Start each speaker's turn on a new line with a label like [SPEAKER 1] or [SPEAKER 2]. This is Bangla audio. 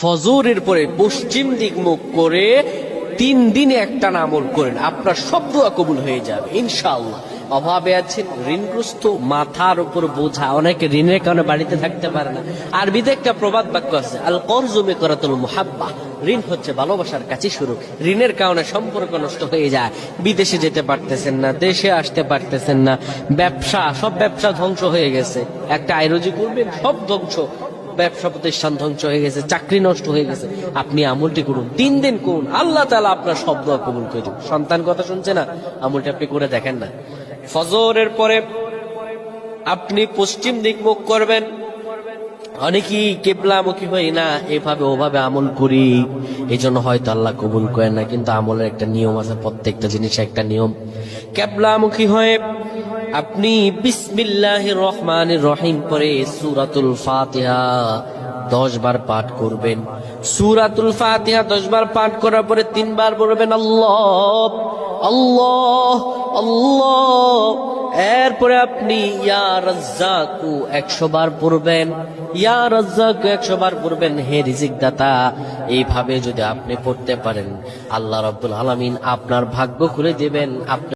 [SPEAKER 1] ফজরের পরে পশ্চিম দিক মুখ করে 3 দিনে একটা আমল করেন, আপনার সব দোয়া কবুল হয়ে যাবে ইনশাআল্লাহ। অভাবে আছেন, ঋণগ্রস্ত, মাথার উপর বোঝা, অনেকে ঋণের কারণে বাড়িতে থাকতে পারে না। আরবিতে একটা প্রবাদ বাক্য আছে, আল করজু মিকরাতুল মুহাব্বা, ঋণ হচ্ছে ভালোবাসার কাছে শুরু। ঋণের কারণে সম্পর্ক নষ্ট হয়ে যায়, বিদেশে যেতে পারতেছেন না, দেশে আসতে পারতেছেন না, সব ব্যবসা ধ্বংস হয়ে গেছে। একটা আইরোজি করবেন, সব ধ্বংস, ব্যবসা প্রতিষ্ঠান ধ্বংস হয়ে গেছে, চাকরি নষ্ট হয়ে গেছে। আপনি আমলটি করুন, 3 দিন করুন, আল্লাহ তাআলা আপনার সব দোয়া কবুল করে দিন। সন্তান কথা শুনছে না, আমলটি আপনি করে দেখেন না। ফজরের পরে আপনি পশ্চিম দিক মুখ করবেন। অনেকেই কেবলামুখী হই না, এভাবে ওভাবে আমল করি, এই জন্য হয়তো আল্লাহ কবুল করেন না। কিন্তু আমলের একটা নিয়ম আছে, প্রত্যেকটা জিনিসের একটা নিয়ম। কেবলামুখী হয়ে আপনি বিসমিল্লাহির রহমানির রহিম পরে সূরাতুল ফাতিহা 10 বার পাঠ করবেন। সূরাতুল ফাতিহা 10 বার পাঠ করার পরে 3 বার বলবেন আল্লাহ আল্লাহ আল্লাহ। এরপরে আপনি ইয়া রাজ্জাকু 100 বার পড়বেন, ইয়া রাজ্জাকু 100 বার পড়বেন, হে রিজিক দাতা। এইভাবে যদি আপনি পড়তে পারেন, আল্লাহ রাব্বুল আলামিন আপনার ভাগ্য খুলে দিবেন।